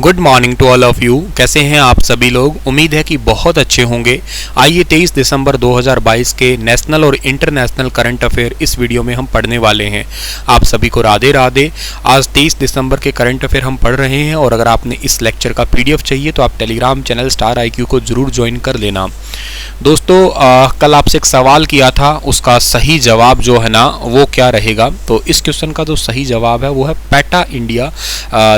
Good morning to all of you. कैसे हैं आप सभी लोग? उम्मीद है कि बहुत अच्छे होंगे। आइए 23 दिसंबर 2022 के नेशनल और इंटरनेशनल करंट अफेयर इस वीडियो में हम पढ़ने वाले हैं। आप सभी को राधे राधे। आज 23 दिसंबर के करंट अफेयर हम पढ़ रहे हैं और अगर आपने इस लेक्चर का PDF चाहिए तो आप टेलीग्राम चैनल स्टार IQ को जरूर ज्वाइन कर लेना। दोस्तों कल आपसे एक सवाल किया था, उसका सही जवाब जो है ना वो क्या रहेगा? तो इस क्वेश्चन का जो सही जवाब है वो है PETA India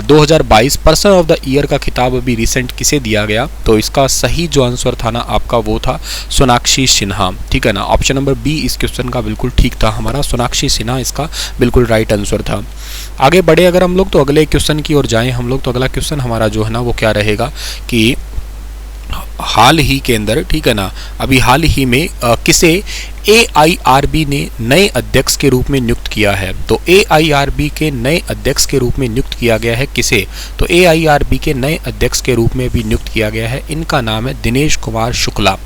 2022 person of the year का खिताब अभी रिसेंट किसे दिया गया? तो इसका सही जो आंसर था ना आपका वो था सोनाक्षी सिन्हा। ठीक है ना, ऑप्शन नंबर बी इस क्वेश्चन का बिल्कुल ठीक था हमारा, सोनाक्षी सिन्हा इसका बिल्कुल राइट आंसर था। आगे बढ़े अगर हम लोग तो अगले क्वेश्चन की ओर जाएं हम लोग, तो अगला क्वेश्चन हमारा जो है ना वो क्या रहेगा कि हाल ही के अंदर, ठीक है ना, अभी हाल ही में किसे AIRB ने नए अध्यक्ष के रूप में नियुक्त किया है? तो AIRB के नए अध्यक्ष के रूप में नियुक्त किया गया है किसे? तो AIRB के नए अध्यक्ष के रूप में भी नियुक्त किया गया है, इनका नाम है Dinesh Kumar Shukla.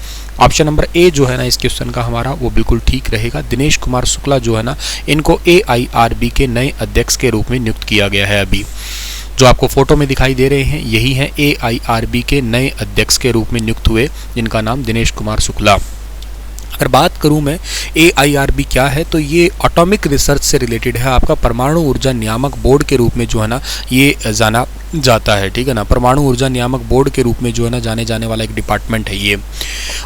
Option number A जो है ना इस क्वेश्चन का हमारा वो बिल्कुल ठीक रहेगा। दिनेश कुमार शुक्ला जो है ना इनको AIRB के नए अध्यक्ष के रूप में नियुक्त किया गया है। अभी जो आपको फोटो में दिखाई दे रहे हैं यही हैं AIRB के नए अध्यक्ष के रूप में नियुक्त हुए, जिनका नाम दिनेश कुमार शुक्ला। अगर बात करूं मैं AIRB क्या है, तो ये एटॉमिक रिसर्च से रिलेटेड है, आपका परमाणु ऊर्जा नियामक बोर्ड के रूप में जो है ना ये जाना जाता है। ठीक है ना, परमाणु ऊर्जा नियामक बोर्ड के रूप में जो है ना जाने जाने वाला एक डिपार्टमेंट है ये।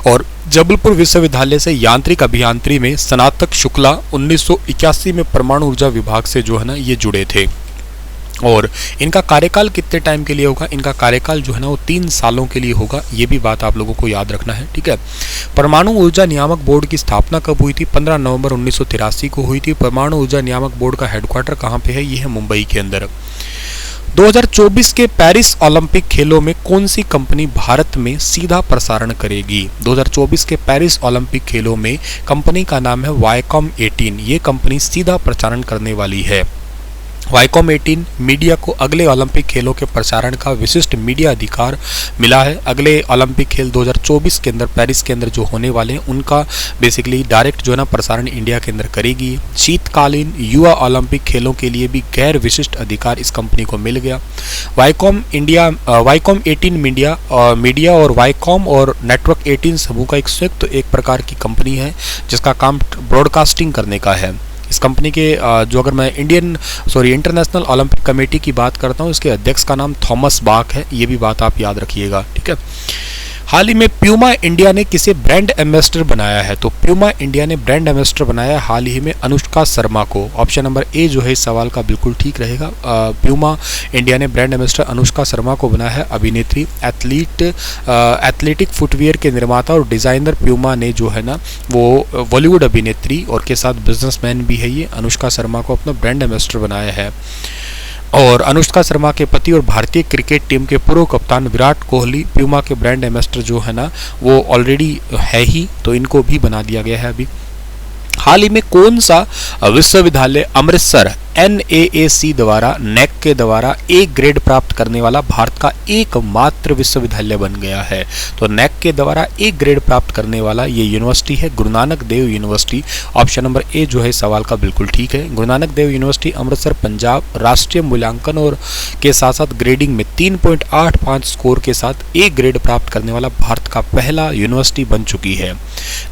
और जबलपुर विश्वविद्यालय से यांत्रिक अभियांत्रिकी में स्नातक शुक्ला 1981 में परमाणु ऊर्जा विभाग से जो है ना ये जुड़े थे। और इनका कार्यकाल कितने टाइम के लिए होगा? इनका कार्यकाल जो है ना वो 3 सालों के लिए होगा, ये भी बात आप लोगों को याद रखना है। ठीक है, परमाणु ऊर्जा नियामक बोर्ड की स्थापना कब हुई थी? 15 नवंबर 1983 को हुई थी। परमाणु ऊर्जा नियामक बोर्ड का हेडक्वार्टर कहाँ पे है? ये है मुंबई के अंदर। 2024 के पेरिस ओलंपिक खेलों में कौन सी कंपनी भारत में सीधा प्रसारण करेगी? 2024 के पेरिस ओलंपिक खेलों में कंपनी का नाम है वायकॉम 18। ये कंपनी सीधा प्रसारण करने वाली है। वायकॉम 18 मीडिया को अगले ओलंपिक खेलों के प्रसारण का विशिष्ट मीडिया अधिकार मिला है। अगले ओलंपिक खेल 2024 के अंदर पेरिस के अंदर जो होने वाले हैं उनका बेसिकली डायरेक्ट जो है ना प्रसारण इंडिया के अंदर करेगी। शीतकालीन युवा ओलंपिक खेलों के लिए भी गैर विशिष्ट अधिकार इस कंपनी को मिल गया। वायकॉम 18 मीडिया और वायकॉम और नेटवर्क 18 समूह का एक संयुक्त एक प्रकार की कंपनी है जिसका काम ब्रॉडकास्टिंग करने का है। इस कंपनी के जो अगर मैं इंटरनेशनल ओलंपिक कमेटी की बात करता हूँ, इसके अध्यक्ष का नाम थॉमस बाक है, ये भी बात आप याद रखिएगा। ठीक है, हाल ही में प्यूमा इंडिया ने किसे ब्रांड एम्बेसडर बनाया है? तो प्यूमा इंडिया ने ब्रांड एम्बेसडर बनाया हाल ही में अनुष्का शर्मा को। ऑप्शन नंबर ए जो है इस सवाल का बिल्कुल ठीक रहेगा। प्यूमा इंडिया ने ब्रांड एम्बेसडर अनुष्का शर्मा को बनाया है। अभिनेत्री, एथलेटिक फुटवियर के निर्माता और डिजाइनर प्यूमा ने जो है ना वो बॉलीवुड अभिनेत्री और के साथ बिजनेसमैन भी है, ये अनुष्का शर्मा को अपना ब्रांड एम्बेसडर बनाया है। और अनुष्का शर्मा के पति और भारतीय क्रिकेट टीम के पूर्व कप्तान विराट कोहली प्यूमा के ब्रांड एम्बेसडर जो है ना वो ऑलरेडी है ही, तो इनको भी बना दिया गया है। अभी हाल ही में कौन सा विश्वविद्यालय अमृतसर NAAC द्वारा NAC के द्वारा A ग्रेड प्राप्त करने वाला भारत का एकमात्र विश्वविद्यालय बन गया है? तो NAC के द्वारा A ग्रेड प्राप्त करने वाला ये यूनिवर्सिटी है Guru Nanak Dev university. Option number A जो है सवाल का बिल्कुल ठीक है। गुरु नानक देव यूनिवर्सिटी अमृतसर पंजाब राष्ट्रीय मूल्यांकन और के साथ साथ ग्रेडिंग में 3.85 स्कोर के साथ A ग्रेड प्राप्त करने वाला भारत का पहला यूनिवर्सिटी बन चुकी है।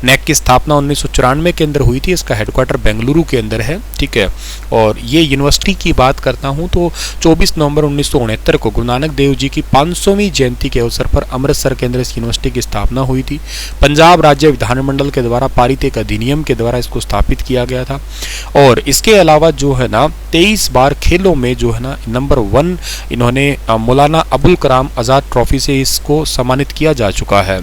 NAC की स्थापना 1994 के अंदर हुई थी, इसका हेडक्वार्टर बेंगलुरु के अंदर है। ठीक है, और ये यूनिवर्सिटी की बात करता हूं तो 24 नवंबर 1969 को गुरु नानक देव जी की 500वीं जयंती के अवसर पर अमृतसर के अंदर इस यूनिवर्सिटी की स्थापना हुई थी। पंजाब राज्य विधानमंडल के द्वारा पारित एक अधिनियम के द्वारा इसको स्थापित किया गया था। और इसके अलावा जो है ना 23 बार खेलों में जो है ना नंबर 1 इन्होंने मौलाना अबुल कलाम आजाद ट्रॉफी से इसको सम्मानित किया जा चुका है।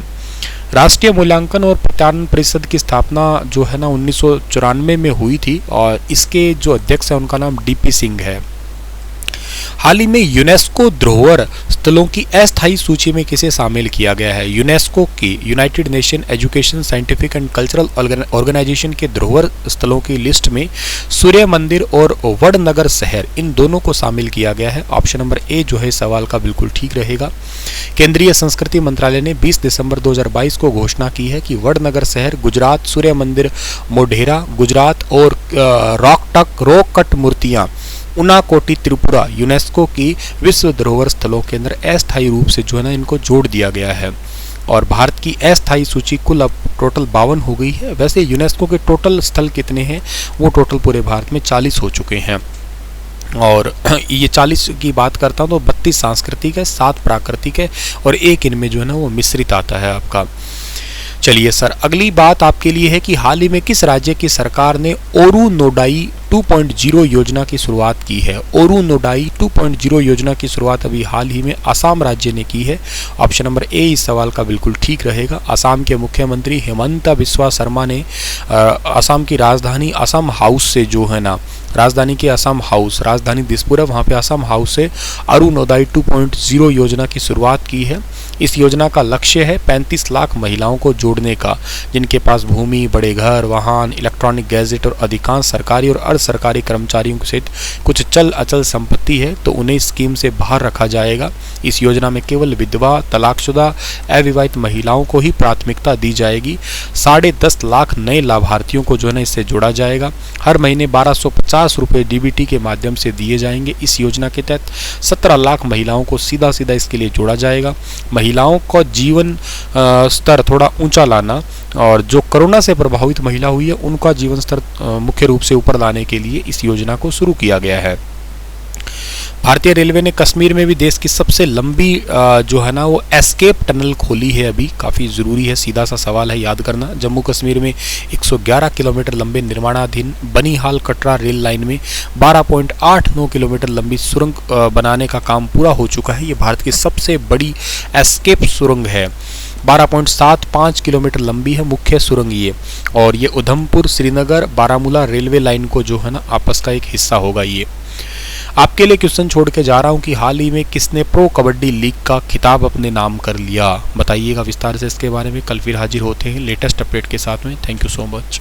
राष्ट्रीय मूल्यांकन और प्रत्यायन परिषद की स्थापना जो है ना 1994 में हुई थी और इसके जो अध्यक्ष है उनका नाम DP सिंह है। हाल ही में यूनेस्को धरोहर स्थलों की अस्थायी सूची में किसे शामिल किया गया है? यूनेस्को की united nation education scientific and cultural organisation के धरोहर स्थलों की लिस्ट में सूर्य मंदिर और वडनगर शहर इन दोनों को शामिल किया गया है। ऑप्शन नंबर ए जो है सवाल का बिल्कुल ठीक रहेगा। केंद्रीय संस्कृति मंत्रालय ने 20 दिसंबर 2022 को घोषणा की है कि वडनगर शहर गुजरात, सूर्य मंदिर मोढेरा गुजरात और रॉक कट मूर्तियां उनाकोटी त्रिपुरा यूनेस्को की विश्व धरोहर स्थलों के अंदर अस्थायी रूप से जो है ना इनको जोड़ दिया गया है। और भारत की अस्थायी सूची कुल अब टोटल 52 हो गई है। वैसे यूनेस्को के टोटल स्थल कितने हैं, वो टोटल पूरे भारत में 40 हो चुके हैं। और ये 40 की बात करता हूँ तो 32 सांस्कृतिक है, 7 प्राकृतिक है और एक इनमें जो है ना वो मिश्रित आता है आपका। चलिए सर, अगली बात आपके लिए है कि हाल ही में किस राज्य की सरकार ने ओरुनोडाई 2.0 योजना की शुरुआत की है। ओरुनोडाई 2.0 योजना की शुरुआत अभी हाल ही में असम राज्य ने की है। ऑप्शन नंबर ए इस सवाल का बिल्कुल ठीक रहेगा। असम के मुख्यमंत्री हेमंत बिस्वा शर्मा ने असम की राजधानी असम हाउस से जो है ना, राजधानी के असम हाउस, राजधानी दिसपुर है वहाँ पे असम हाउस से अरुणोदय 2.0 योजना की शुरुआत की है। इस योजना का लक्ष्य है 35 लाख महिलाओं को जोड़ने का, जिनके पास भूमि, बड़े घर, वाहन, इलेक्ट्रॉनिक गैजेट और अधिकांश सरकारी और अर्ध सरकारी कर्मचारियों सहित कुछ चल अचल संपत्ति है, तो उन्हें स्कीम से बाहर रखा जाएगा। इस योजना में केवल विधवा, तलाकशुदा, अविवाहित महिलाओं को ही प्राथमिकता दी जाएगी। 10.5 लाख नए लाभार्थियों को जो है ना इससे जोड़ा जाएगा। हर महीने 1250 रुपये डीबीटी के माध्यम से दिए जाएंगे। इस योजना के तहत 17 लाख महिलाओं को सीधा सीधा इसके लिए जोड़ा जाएगा। महिलाओं का जीवन स्तर थोड़ा ऊंचा लाना और जो कोरोना से प्रभावित महिला हुई है उनका जीवन स्तर मुख्य रूप से ऊपर लाने के लिए इस योजना को शुरू किया गया है। भारतीय रेलवे ने कश्मीर में भी देश की सबसे लंबी जो है ना वो एस्केप टनल खोली है। अभी काफ़ी ज़रूरी है, सीधा सा सवाल है याद करना। जम्मू कश्मीर में 111 किलोमीटर लंबे निर्माणाधीन बनीहाल कटरा रेल लाइन में 12.89 किलोमीटर लंबी सुरंग बनाने का काम पूरा हो चुका है। ये भारत की सबसे बड़ी एस्केप सुरंग है। 12.75 किलोमीटर लंबी है मुख्य सुरंग ये, और ये उधमपुर श्रीनगर बारामूला रेलवे लाइन को जो है ना आपस का एक हिस्सा होगा। ये आपके लिए क्वेश्चन छोड़ के जा रहा हूं कि हाल ही में किसने प्रो कबड्डी लीग का खिताब अपने नाम कर लिया, बताइएगा विस्तार से इसके बारे में। कल फिर हाजिर होते हैं लेटेस्ट अपडेट के साथ में। Thank you so much.